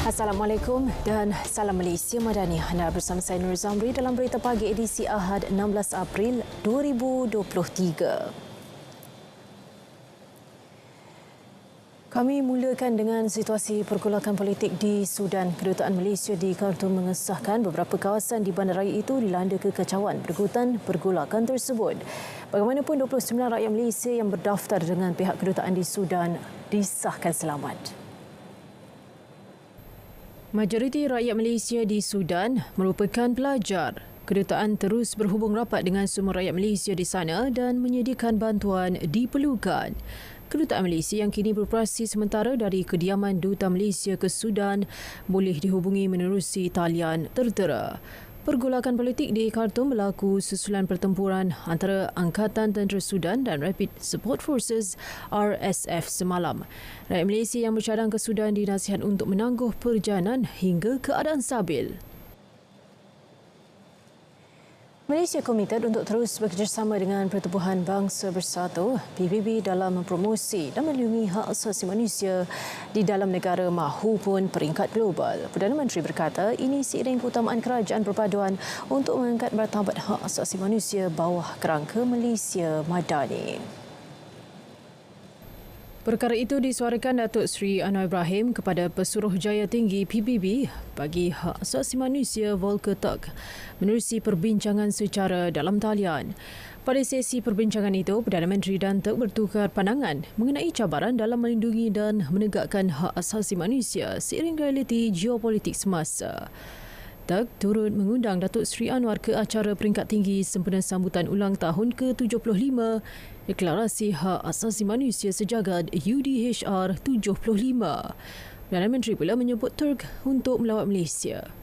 Assalamualaikum dan salam Malaysia Madani. Anda bersama saya Nur Zamri dalam Berita Pagi edisi Ahad 16 April 2023. Kami mulakan dengan situasi pergolakan politik di Sudan. Kedutaan Malaysia di Khartoum mengesahkan beberapa kawasan di bandaraya itu dilanda kekacauan berikutan pergolakan tersebut. Bagaimanapun 29 rakyat Malaysia yang berdaftar dengan pihak kedutaan di Sudan disahkan selamat. Majoriti rakyat Malaysia di Sudan merupakan pelajar. Kedutaan terus berhubung rapat dengan semua rakyat Malaysia di sana dan menyediakan bantuan diperlukan. Kedutaan Malaysia yang kini beroperasi sementara dari kediaman Duta Malaysia ke Sudan boleh dihubungi menerusi talian tertera. Pergolakan politik di Khartoum berlaku susulan pertempuran antara Angkatan Tentera Sudan dan Rapid Support Forces RSF semalam. Rakyat Malaysia yang bercadang ke Sudan dinasihat untuk menangguh perjalanan hingga keadaan stabil. Malaysia komited untuk terus bekerjasama dengan Pertubuhan Bangsa Bersatu PBB dalam mempromosi dan melindungi hak asasi manusia di dalam negara mahupun peringkat global. Perdana Menteri berkata ini seiring keutamaan kerajaan perpaduan untuk mengangkat martabat hak asasi manusia bawah kerangka Malaysia Madani. Perkara itu disuarakan Datuk Seri Anwar Ibrahim kepada Pesuruhjaya Tinggi PBB bagi Hak Asasi Manusia Volker Turk menerusi perbincangan secara dalam talian. Pada sesi perbincangan itu, Perdana Menteri dan Turk bertukar pandangan mengenai cabaran dalam melindungi dan menegakkan hak asasi manusia seiring realiti geopolitik semasa. Turk turut mengundang Datuk Seri Anwar ke acara peringkat tinggi sempena sambutan ulang tahun ke-75 Deklarasi Hak Asasi Manusia Sejagat UDHR 75. Perdana Menteri pula menyebut Turk untuk melawat Malaysia.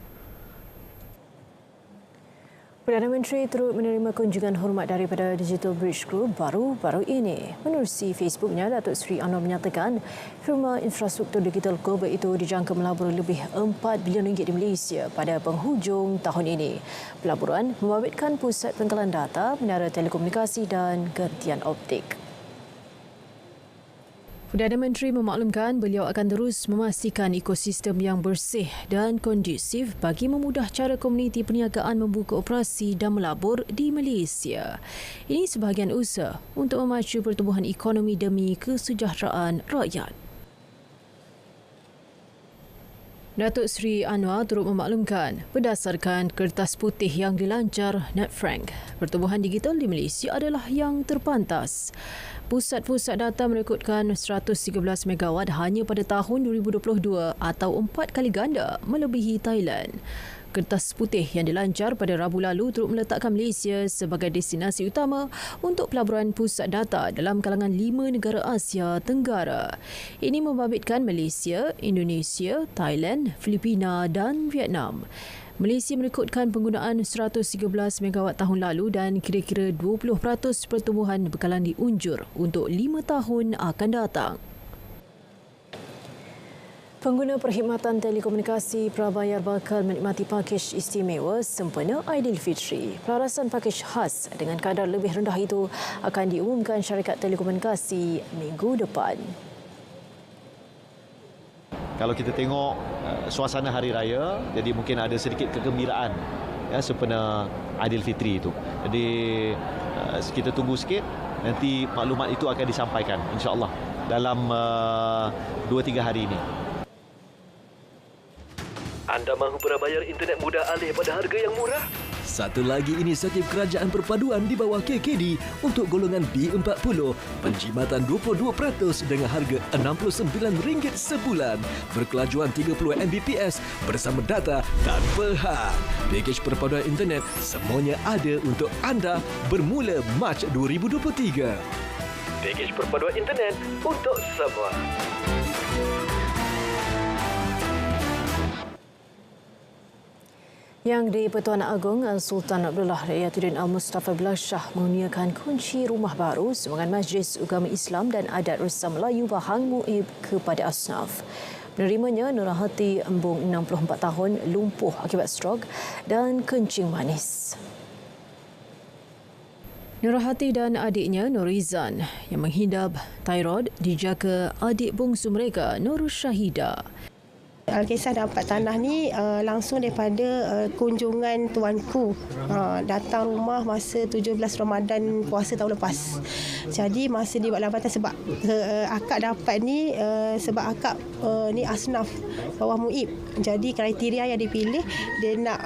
Perdana Menteri turut menerima kunjungan hormat daripada Digital Bridge Group baru-baru ini. Menerusi Facebooknya, Datuk Seri Anwar menyatakan firma infrastruktur digital global itu dijangka melabur lebih RM4 bilion di Malaysia pada penghujung tahun ini. Pelaburan membabitkan pusat pengkalan data, menara telekomunikasi dan gertian optik. Perdana Menteri memaklumkan beliau akan terus memastikan ekosistem yang bersih dan kondusif bagi memudah cara komuniti perniagaan membuka operasi dan melabur di Malaysia. Ini sebahagian usaha untuk memacu pertumbuhan ekonomi demi kesejahteraan rakyat. Datuk Seri Anwar turut memaklumkan berdasarkan kertas putih yang dilancar Nat Frank, pertumbuhan digital di Malaysia adalah yang terpantas. Pusat-pusat data merekodkan 113 megawatt hanya pada tahun 2022 atau 4 kali ganda melebihi Thailand. Kertas putih yang dilancar pada Rabu lalu turut meletakkan Malaysia sebagai destinasi utama untuk pelaburan pusat data dalam kalangan 5 negara Asia Tenggara. Ini membabitkan Malaysia, Indonesia, Thailand, Filipina dan Vietnam. Malaysia merekodkan penggunaan 113 megawatt tahun lalu dan kira-kira 20% pertumbuhan bekalan diunjur untuk 5 tahun akan datang. Pengguna perkhidmatan telekomunikasi prabayar bakal menikmati pakej istimewa sempena Aidilfitri. Pelarasan pakej khas dengan kadar lebih rendah itu akan diumumkan syarikat telekomunikasi minggu depan. Kalau kita tengok suasana hari raya, jadi mungkin ada sedikit kegembiraan ya sempena Aidilfitri itu. Jadi kita tunggu sikit, nanti maklumat itu akan disampaikan insya-Allah dalam 2-3 hari ini. Anda mahu berbayar internet mudah alih pada harga yang murah? Satu lagi inisiatif kerajaan perpaduan di bawah KKD untuk golongan B40. Penjimatan 22% dengan harga RM69 sebulan. Berkelajuan 30 Mbps bersama data tanpa had. Pakej perpaduan internet semuanya ada untuk anda bermula Mac 2023. Pakej perpaduan internet untuk semua. Yang di-Pertuan Agong Sultan Abdullah Riyatuddin Al-Mustafa Bilal Shah mengurniakan kunci rumah baru sumbangan Majlis Agama Islam dan Adat Resam Melayu Bahang Muib kepada asnaf. Penerimanya Nurhati Embung 64 tahun lumpuh akibat strok dan kencing manis. Nurhati dan adiknya Nurizan yang menghidap thyroid dijaga adik bongsu mereka Nur Syahida. Kisah dapat tanah ni langsung daripada kunjungan tuanku datang rumah masa 17 Ramadan puasa tahun lepas. Jadi masa dia buat lambatan sebab akak dapat ni sebab akak ni asnaf bawah muib. Jadi kriteria yang dipilih dia nak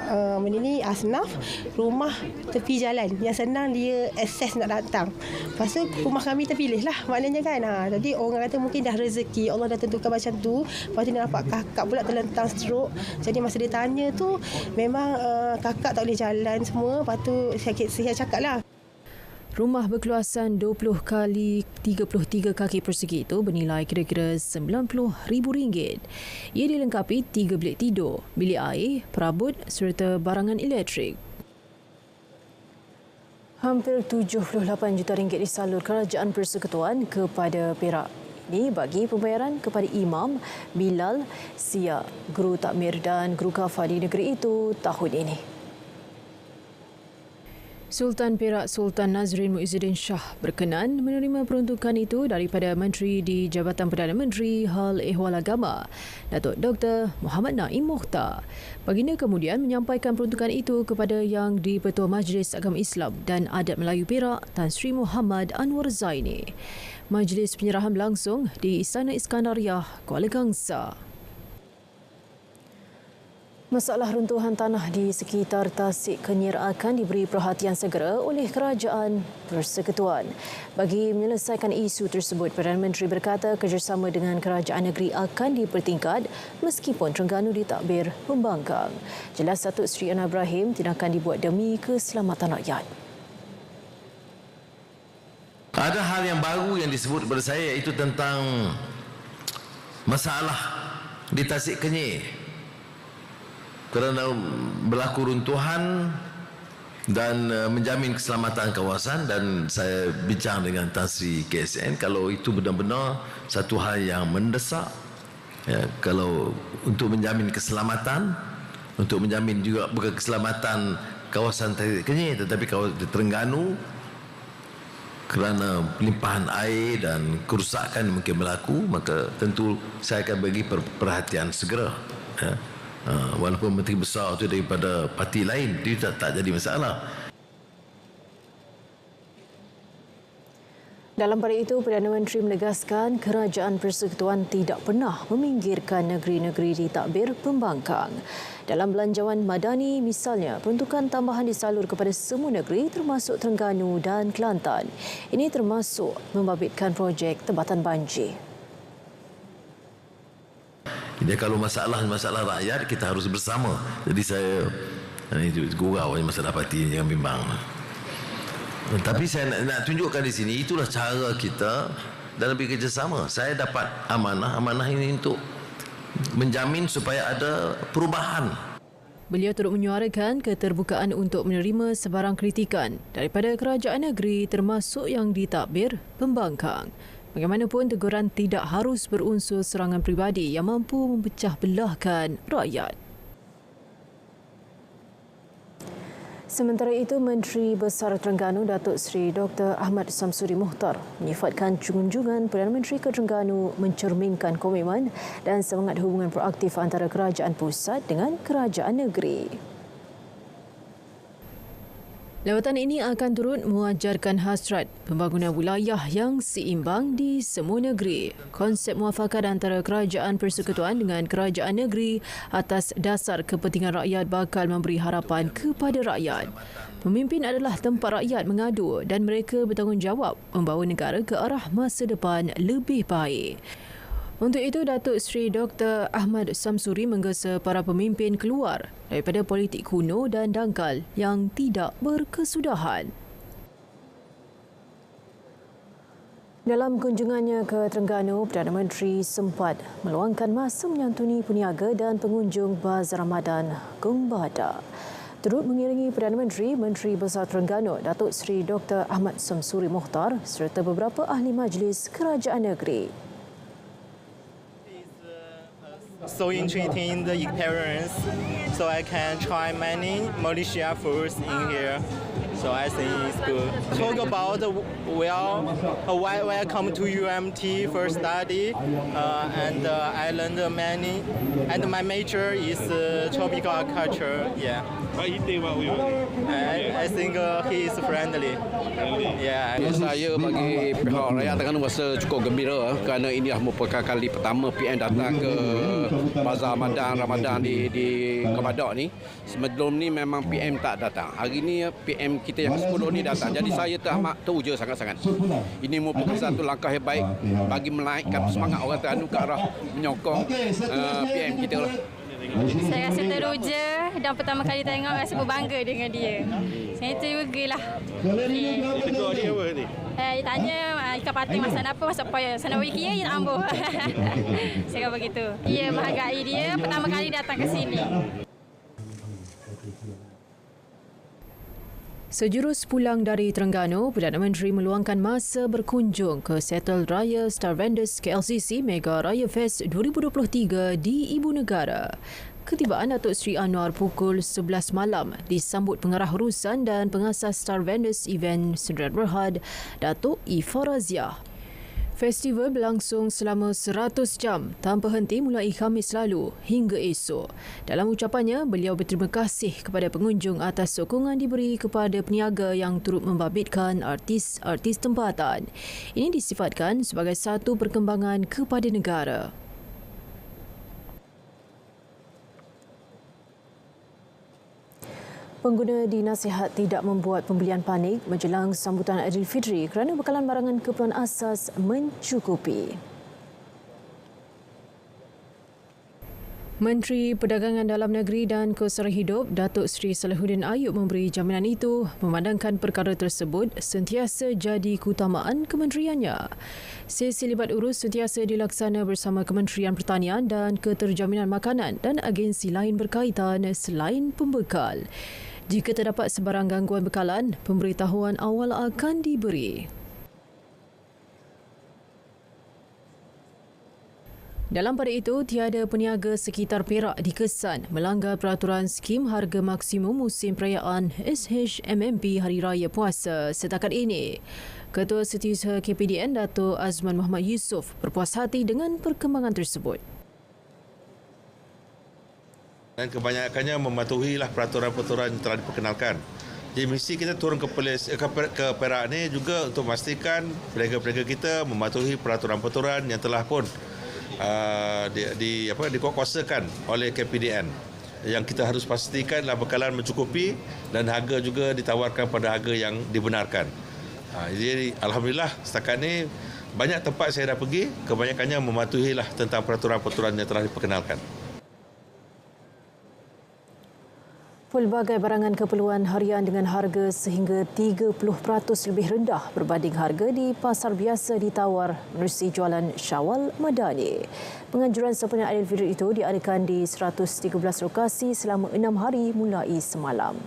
ni asnaf rumah tepi jalan yang senang dia akses nak datang. Lepas tu rumah kami terpilih lah maknanya kan. Jadi orang kata mungkin dah rezeki Allah dah tentukan macam tu. Lepas tu dia nampak kakak pula terlentang stroke. Jadi masa dia tanya tu memang kakak tak boleh jalan semua. Lepas tu saya cakap lah. Rumah berkeluasan 20 kali 33 kaki persegi itu bernilai kira-kira RM90,000. Ia dilengkapi 3 bilik tidur, bilik air, perabot serta barangan elektrik. Hampir RM78 juta disalur Kerajaan Persekutuan kepada Perak. Ini bagi pembayaran kepada imam, bilal, sia, guru takmir dan guru kafah di negeri itu tahun ini. Sultan Perak Sultan Nazrin Muizzuddin Shah berkenan menerima peruntukan itu daripada Menteri di Jabatan Perdana Menteri Hal Ehwal Agama, Datuk Dr. Muhammad Naim Mokhtar. Baginda kemudian menyampaikan peruntukan itu kepada Yang di-Pertua Majlis Agama Islam dan Adat Melayu Perak, Tan Sri Muhammad Anwar Zaini. Majlis penyerahan berlangsung di Istana Iskandariah, Kuala Kangsar. Masalah runtuhan tanah di sekitar Tasik Kenyir akan diberi perhatian segera oleh Kerajaan Persekutuan. Bagi menyelesaikan isu tersebut, Perdana Menteri berkata kerjasama dengan kerajaan negeri akan dipertingkat meskipun Terengganu ditadbir pembangkang. Jelas Datuk Seri Anwar Ibrahim tindakan dibuat demi keselamatan rakyat. Ada hal yang baru yang disebut kepada saya iaitu tentang masalah di Tasik Kenyir. Kerana berlaku runtuhan dan menjamin keselamatan kawasan, dan saya bincang dengan Tan Sri KSN kalau itu benar-benar satu hal yang mendesak, ya, kalau untuk menjamin keselamatan, untuk menjamin juga bukan keselamatan kawasan Tasik Kenyir tetapi kawasan Terengganu, kerana pelimpahan air dan kerusakan yang mungkin berlaku, maka tentu saya akan bagi perhatian segera, ya. Walaupun menteri besar itu daripada parti lain, dia tak jadi masalah. Dalam pada itu, Perdana Menteri menegaskan Kerajaan Persekutuan tidak pernah meminggirkan negeri-negeri ditadbir pembangkang. Dalam belanjawan madani misalnya, peruntukan tambahan disalur kepada semua negeri termasuk Terengganu dan Kelantan. Ini termasuk membabitkan projek tebatan banjir. Jadi kalau masalah rakyat kita harus bersama. Jadi saya gurau masalah parti, jangan bimbang. Tapi saya nak tunjukkan di sini itulah cara kita dalam bekerjasama. Saya dapat amanah ini untuk menjamin supaya ada perubahan. Beliau turut menyuarakan keterbukaan untuk menerima sebarang kritikan daripada kerajaan negeri termasuk yang ditadbir pembangkang. Bagaimanapun, teguran tidak harus berunsur serangan peribadi yang mampu memecah belahkan rakyat. Sementara itu, Menteri Besar Terengganu Datuk Seri Dr. Ahmad Samsuri Mohtar menyifatkan kunjungan Perdana Menteri ke Terengganu mencerminkan komitmen dan semangat hubungan proaktif antara kerajaan pusat dengan kerajaan negeri. Lawatan ini akan turut mengajarkan hasrat pembangunan wilayah yang seimbang di semua negeri. Konsep muafakat antara Kerajaan Persekutuan dengan kerajaan negeri atas dasar kepentingan rakyat bakal memberi harapan kepada rakyat. Pemimpin adalah tempat rakyat mengadu dan mereka bertanggungjawab membawa negara ke arah masa depan lebih baik. Untuk itu, Datuk Seri Dr. Ahmad Samsuri menggesa para pemimpin keluar daripada politik kuno dan dangkal yang tidak berkesudahan. Dalam kunjungannya ke Terengganu, Perdana Menteri sempat meluangkan masa menyantuni peniaga dan pengunjung Bazar Ramadan Gumbada. Turut mengiringi Perdana Menteri, Menteri Besar Terengganu Datuk Seri Dr. Ahmad Samsuri Mohtar serta beberapa ahli majlis kerajaan negeri. So interesting the experience, so I can try many Malaysia foods in here. So I think it's good. Talk about welcome to UMT for study, and I learned many. And my major is tropical agriculture. Yeah. What you think about UMT? I think he is friendly. Yeah. Saya bagi pihak rakyat Terengganu rasa cukup gembira kerana ini merupakan kali pertama PM datang ke Bazar Ramadan di Kebadak ni. Sebelum ni memang PM tak datang. Hari ni PM kita yang ke-10 ni datang. Jadi saya teramat teruja sangat-sangat. Ini merupakan satu langkah yang baik bagi menaikkan semangat orang Terengganu ke arah menyokong PM kita lah. Saya rasa teruja dan pertama kali tengok rasa berbangga dengan dia. Saya terugalah. Tegur dia apa ni? Dia tanya ikan patin masak apa, masak payah. Sana bagi kia, dia nak ambuh. Saya kata begitu. Dia menghargai dia pertama kali datang ke sini. Sejurus pulang dari Terengganu, Perdana Menteri meluangkan masa berkunjung ke Settle Raya Star Vendors KLCC Mega Raya Fest 2023 di Ibu Negara. Ketibaan Datuk Seri Anwar pukul 11 malam disambut pengarah urusan dan pengasas Star Vendors Event Sdn Bhd, Datuk I Farazia. Festival berlangsung selama 100 jam tanpa henti mulai Khamis lalu hingga esok. Dalam ucapannya, beliau berterima kasih kepada pengunjung atas sokongan diberi kepada peniaga yang turut membabitkan artis-artis tempatan. Ini disifatkan sebagai satu perkembangan kepada negara. Pengguna dinasihat tidak membuat pembelian panik menjelang sambutan Aidilfitri kerana bekalan barangan keperluan asas mencukupi. Menteri Perdagangan Dalam Negeri dan Keselamatan Hidup Datuk Seri Salahuddin Ayub memberi jaminan itu memandangkan perkara tersebut sentiasa jadi keutamaan kementeriannya. Sesi libat urus sentiasa dilaksana bersama Kementerian Pertanian dan Keterjaminan Makanan dan agensi lain berkaitan selain pembekal. Jika terdapat sebarang gangguan bekalan, pemberitahuan awal akan diberi. Dalam pada itu, tiada peniaga sekitar Perak dikesan melanggar peraturan skim harga maksimum musim perayaan SHMMP Hari Raya Puasa setakat ini. Ketua Setiausaha KPDN Dato' Azman Muhammad Yusof berpuas hati dengan perkembangan tersebut. Dan kebanyakannya mematuhilah peraturan-peraturan yang telah diperkenalkan. Jadi mesti kita turun ke Perak ni juga untuk memastikan peniaga-peniaga kita mematuhi peraturan-peraturan yang telah pun dikuatkuasakan oleh KPDN. Yang kita harus pastikanlah bekalan mencukupi dan harga juga ditawarkan pada harga yang dibenarkan. Jadi alhamdulillah setakat ni banyak tempat saya dah pergi, kebanyakannya mematuhilah tentang peraturan-peraturan yang telah diperkenalkan. Pelbagai barangan keperluan harian dengan harga sehingga 30% lebih rendah berbanding harga di pasar biasa ditawar menerusi jualan Syawal Madani. Penganjuran sempena Aidilfitri itu diadakan di 113 lokasi selama 6 hari mulai semalam.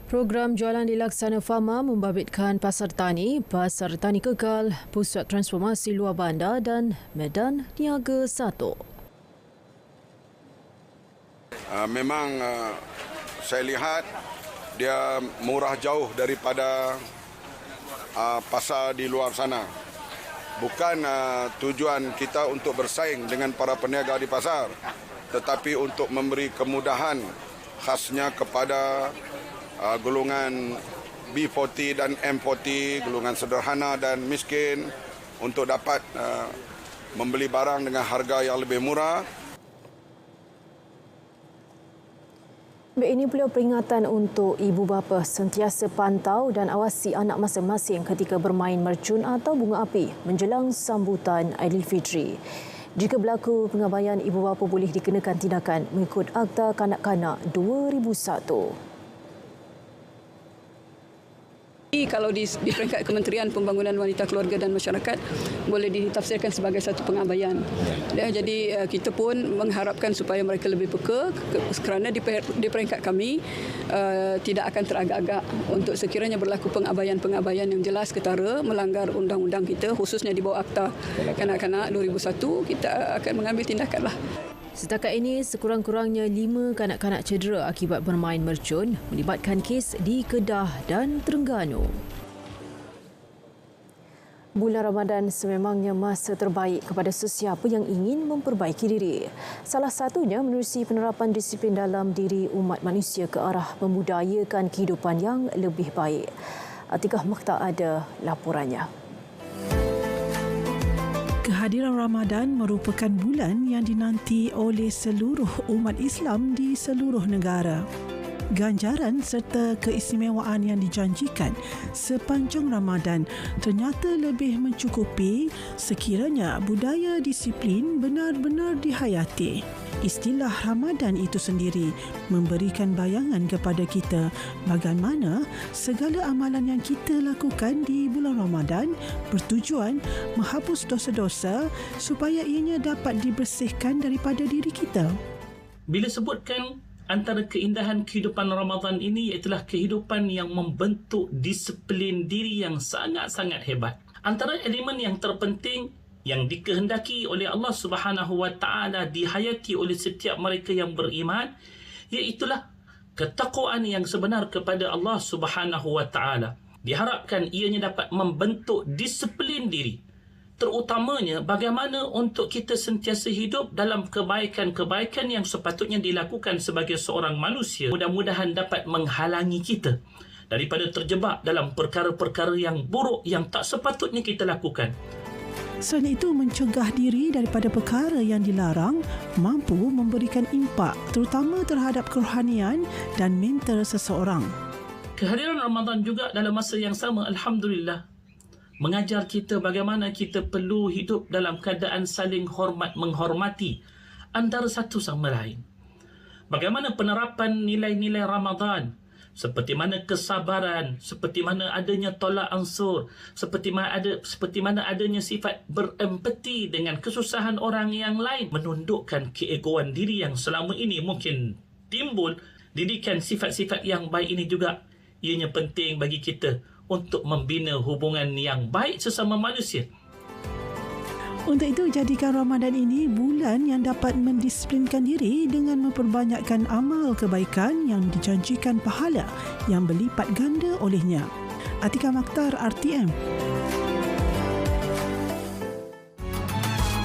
Program jualan dilaksana Fama membabitkan Pasar Tani, Pasar Tani Kekal, Pusat Transformasi Luar Bandar dan Medan Niaga 1. Memang saya lihat dia murah jauh daripada pasar di luar sana. Bukan tujuan kita untuk bersaing dengan para peniaga di pasar, tetapi untuk memberi kemudahan khasnya kepada golongan B40 dan M40, golongan sederhana dan miskin untuk dapat membeli barang dengan harga yang lebih murah. Ini pula peringatan untuk ibu bapa sentiasa pantau dan awasi anak masing-masing ketika bermain mercun atau bunga api menjelang sambutan Aidilfitri. Jika berlaku pengabaian, ibu bapa boleh dikenakan tindakan mengikut Akta Kanak-Kanak 2001. Kalau di peringkat Kementerian Pembangunan Wanita, Keluarga dan Masyarakat boleh ditafsirkan sebagai satu pengabaian. Jadi kita pun mengharapkan supaya mereka lebih peka kerana di peringkat kami tidak akan teragak-agak untuk sekiranya berlaku pengabaian-pengabaian yang jelas ketara melanggar undang-undang kita, khususnya di bawah Akta Kanak-Kanak 2001, kita akan mengambil tindakanlah. Setakat ini, sekurang-kurangnya 5 kanak-kanak cedera akibat bermain mercun melibatkan kes di Kedah dan Terengganu. Bulan Ramadan sememangnya masa terbaik kepada sesiapa yang ingin memperbaiki diri. Salah satunya menerusi penerapan disiplin dalam diri umat manusia ke arah membudayakan kehidupan yang lebih baik. Atikah Makta ada laporannya. Kehadiran Ramadan merupakan bulan yang dinanti oleh seluruh umat Islam di seluruh negara. Ganjaran serta keistimewaan yang dijanjikan sepanjang Ramadan ternyata lebih mencukupi sekiranya budaya disiplin benar-benar dihayati. Istilah Ramadan itu sendiri memberikan bayangan kepada kita bagaimana segala amalan yang kita lakukan di bulan Ramadan bertujuan menghapus dosa-dosa supaya ianya dapat dibersihkan daripada diri kita. Bila sebutkan antara keindahan kehidupan Ramadan ini ialah kehidupan yang membentuk disiplin diri yang sangat-sangat hebat. Antara elemen yang terpenting yang dikehendaki oleh Allah Subhanahu Wa Taala dihayati oleh setiap mereka yang beriman, iaitulah ketakwaan yang sebenar kepada Allah Subhanahu Wa Taala. Diharapkan ianya dapat membentuk disiplin diri, terutamanya bagaimana untuk kita sentiasa hidup dalam kebaikan-kebaikan yang sepatutnya dilakukan sebagai seorang manusia. Mudah-mudahan dapat menghalangi kita daripada terjebak dalam perkara-perkara yang buruk yang tak sepatutnya kita lakukan. Selain itu, mencegah diri daripada perkara yang dilarang mampu memberikan impak terutama terhadap kerohanian dan mental seseorang. Kehadiran Ramadan juga dalam masa yang sama, Alhamdulillah, mengajar kita bagaimana kita perlu hidup dalam keadaan saling menghormati antara satu sama lain. Bagaimana penerapan nilai-nilai Ramadan, seperti mana kesabaran, seperti mana adanya tolak ansur, seperti mana adanya sifat berempati dengan kesusahan orang yang lain, menundukkan keegoan diri yang selama ini mungkin timbul. Didikan sifat-sifat yang baik ini juga ianya penting bagi kita untuk membina hubungan yang baik sesama manusia. Untuk itu, jadikan Ramadan ini bulan yang dapat mendisiplinkan diri dengan memperbanyakkan amal kebaikan yang dijanjikan pahala yang berlipat ganda olehnya. Atika Maktar, RTM.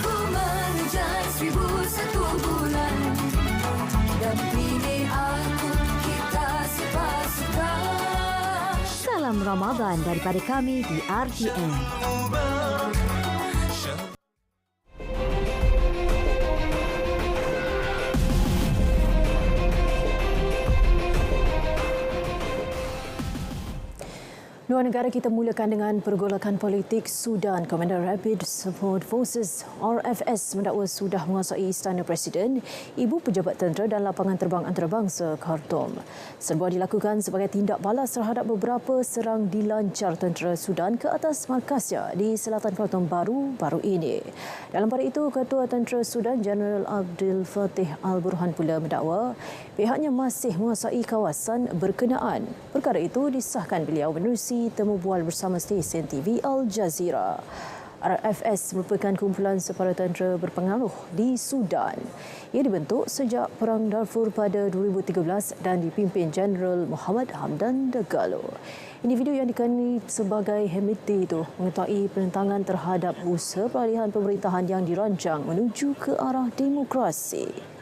Ku mengejar 1001 bulan dan pilih aku, kita sepasukan. Salam Ramadan daripada kami di RTM. Luar negara, kita mulakan dengan pergolakan politik Sudan. Komandan Rapid Support Forces RFS mendakwa sudah menguasai Istana Presiden, ibu pejabat tentera dan lapangan terbang antarabangsa Khartoum. Serbuan dilakukan sebagai tindak balas terhadap beberapa serang dilancar tentera Sudan ke atas markasnya di selatan Khartoum baru ini. Dalam pada itu, Ketua Tentera Sudan Jeneral Abdul Fattah Al-Burhan pula mendakwa pihaknya masih menguasai kawasan berkenaan. Perkara itu disahkan beliau menerusi temu bual bersama stesen TV Al Jazeera. RFS merupakan kumpulan separa tentera berpengaruh di Sudan. Ia dibentuk sejak Perang Darfur pada 2013 dan dipimpin Jeneral Muhammad Hamdan Dagalo. Individu yang dikenali sebagai Hemeti itu mengetahui penentangan terhadap usaha peralihan pemerintahan yang dirancang menuju ke arah demokrasi.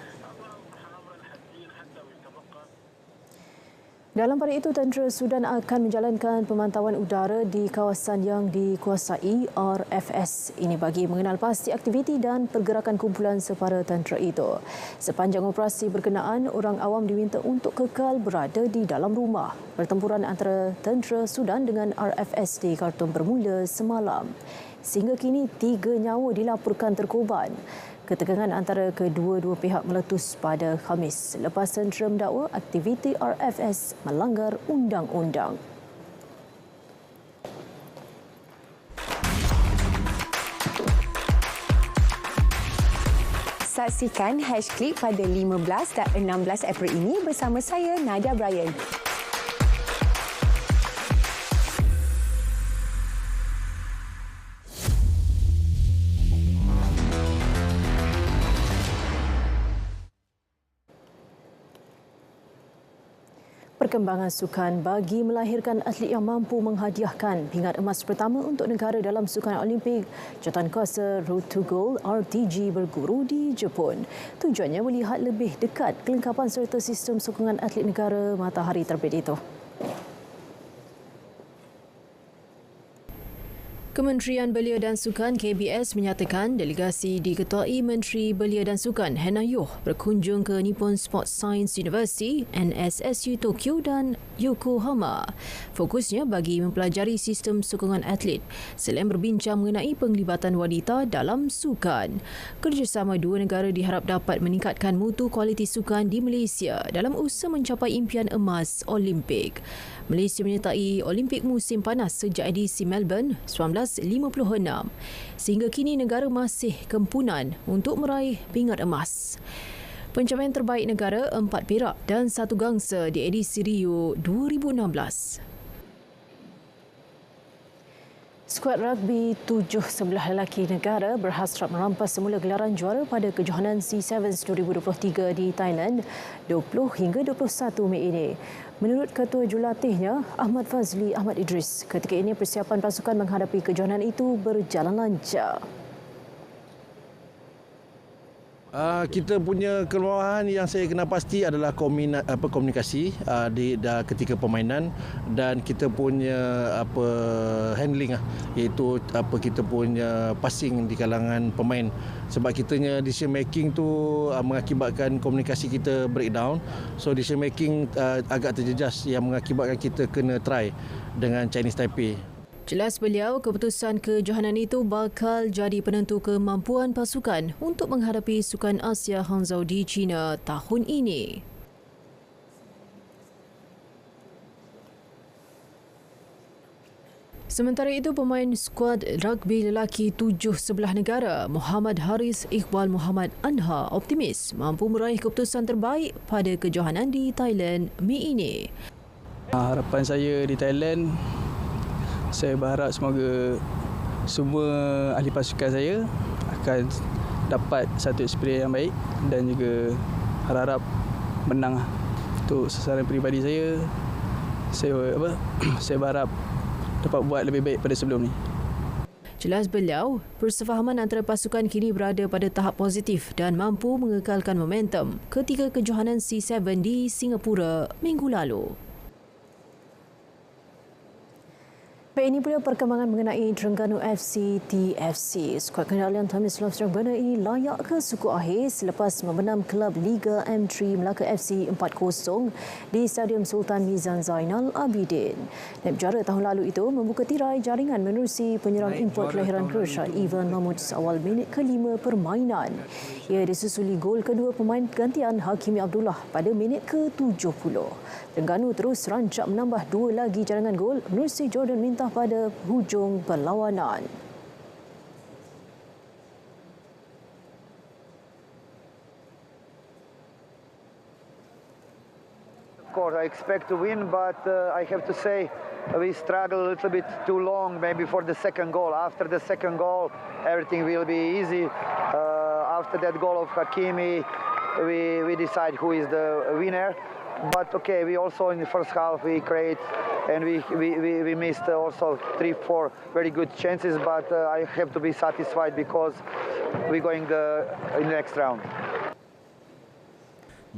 Dalam pada itu, tentera Sudan akan menjalankan pemantauan udara di kawasan yang dikuasai RFS. Ini bagi mengenal pasti aktiviti dan pergerakan kumpulan separa tentera itu. Sepanjang operasi berkenaan, orang awam diminta untuk kekal berada di dalam rumah. Pertempuran antara tentera Sudan dengan RFS di Khartoum bermula semalam. Sehingga kini 3 nyawa dilaporkan terkorban. Ketegangan antara kedua-dua pihak meletus pada Khamis lepas tentera mendakwa aktiviti RFS melanggar undang-undang. Saksikan Hashclick pada 15 dan 16 April ini bersama saya, Nadia Bryan. Perkembangan sukan bagi melahirkan atlet yang mampu menghadiahkan pingat emas pertama untuk negara dalam sukan Olimpik. Jawatankuasa Road to Gold RTG berguru di Jepun. Tujuannya melihat lebih dekat kelengkapan serta sistem sokongan atlet negara matahari terbit itu. Kementerian Belia dan Sukan KBS menyatakan delegasi diketuai Menteri Belia dan Sukan Hannah Yoh berkunjung ke Nippon Sports Science University NSSU Tokyo dan Yokohama. Fokusnya bagi mempelajari sistem sokongan atlet selain berbincang mengenai penglibatan wanita dalam sukan. Kerjasama dua negara diharap dapat meningkatkan mutu kualiti sukan di Malaysia dalam usaha mencapai impian emas Olimpik. Malaysia menyertai Olimpik musim panas sejak edisi Melbourne 1956. Sehingga kini negara masih kempunan untuk meraih pingat emas. Pencapaian terbaik negara 4 perak dan 1 gangsa di edisi Rio 2016. Skuad rugby 7 sebelah lelaki negara berhasrat merampas semula gelaran juara pada kejohanan SEA Sevens 2023 di Thailand 20 hingga 21 Mei ini. Menurut Ketua Jurulatihnya Ahmad Fazli Ahmad Idris, ketika ini persiapan pasukan menghadapi kejohanan itu berjalan lancar. Kita punya kelemahan yang saya kenal pasti adalah komunikasi ketika permainan dan kita punya handling iaitu kita punya passing di kalangan pemain, sebab kitanya decision making tu mengakibatkan komunikasi kita breakdown, so decision making agak terjejas yang mengakibatkan kita kena try dengan Chinese Taipei. Jelas beliau, keputusan kejohanan itu bakal jadi penentu kemampuan pasukan untuk menghadapi Sukan Asia Hangzhou di China tahun ini. Sementara itu, pemain skuad rugby lelaki 7 sebelah negara, Muhammad Haris Iqbal Muhammad Anha, optimis mampu meraih keputusan terbaik pada kejohanan di Thailand Mei ini. Harapan saya di Thailand, saya berharap semoga semua ahli pasukan saya akan dapat satu experience yang baik dan juga harap menang. Untuk sasaran peribadi saya berharap dapat buat lebih baik pada sebelum ni. Jelas beliau, persefahaman antara pasukan kini berada pada tahap positif dan mampu mengekalkan momentum ketika kejohanan C7 di Singapura minggu lalu. Baik, ini pula perkembangan mengenai Terengganu FC TFC. Skuad kendalian Thamizlav Terengganu ini layak ke suku akhir selepas membenam kelab Liga M3 Melaka FC 4-0 di Stadium Sultan Mizan Zainal Abidin. Naib juara tahun lalu itu membuka tirai jaringan menerusi penyerang import kelahiran Croatia Ivan Mahmud awal minit ke-5 permainan. Ia disusuli gol kedua pemain gantian Hakimi Abdullah pada minit ke-70. Terengganu terus rancak menambah 2 lagi jaringan gol menerusi Jordan Mintah pada hujung perlawanan. Of course, I expect to win, but I have to say we struggled a little bit too long, maybe for the second goal. After the second goal, everything will be easy. After that goal of Hakimi, we decide who is the winner. But okay, we also in the first half we create and we missed also 3-4 very good chances. But I have to be satisfied because we're going in the next round.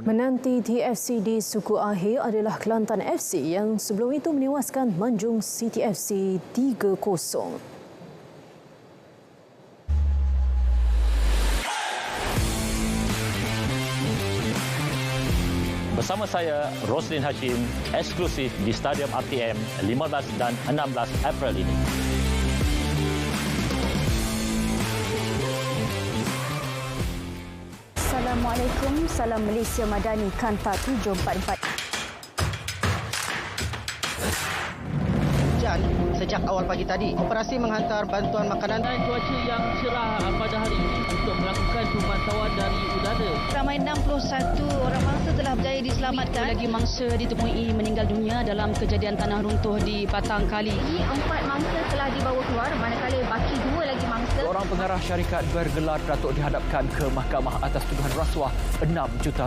Menanti TFC di suku akhir adalah Kelantan FC yang sebelum itu menewaskan Manjung City FC 3-0. Bersama saya, Roslin Hashim, eksklusif di Stadium RTM 15 dan 16 April ini. Assalamualaikum, salam Malaysia Madani, Kanta 744. Sejak awal pagi tadi, operasi menghantar bantuan makanan dan cuaca yang cerah pada hari ini untuk melakukan pemantauan dari udara. Ramai 61 orang mangsa telah berjaya diselamatkan. Lagi mangsa ditemui meninggal dunia dalam kejadian tanah runtuh di Patang Kali. 4 mangsa telah dibawa keluar, manakala baki 2 lagi mangsa. Seorang pengarah syarikat bergelar datuk dihadapkan ke mahkamah atas tuduhan rasuah RM6 juta.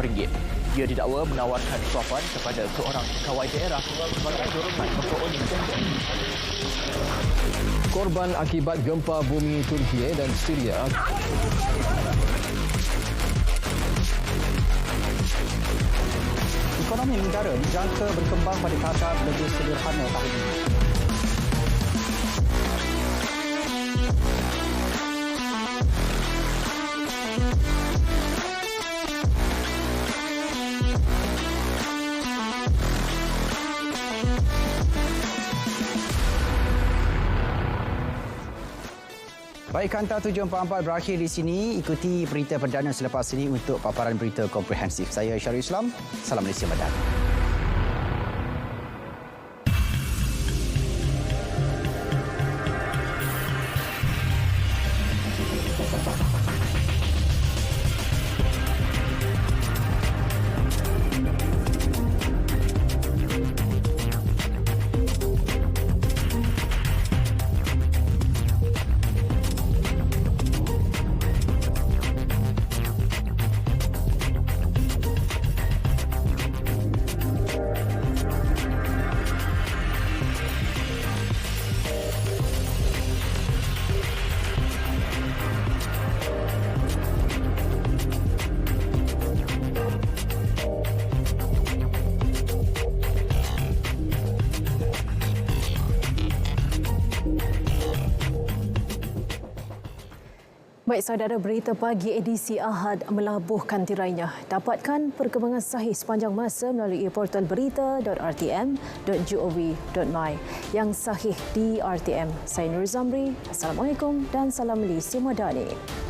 Ia didakwa menawarkan suapan kepada seorang pegawai daerah sebagai dorongan memperoleh janji. Korban akibat gempa bumi Turkiye dan Syria. Ekonomi negara dijangka berkembang pada tahap lebih sederhana tahun ini. Baik, Kanta 744 berakhir di sini. Ikuti berita perdana selepas ini untuk paparan berita komprehensif. Saya Syarul Islam. Salam Malaysia Madani. Baik saudara, berita pagi edisi Ahad melabuhkan tirainya. Dapatkan perkembangan sahih sepanjang masa melalui portal berita.rtm.gov.my yang sahih di RTM. Saya Nur Zamri. Assalamualaikum dan salam Malaysia Madani.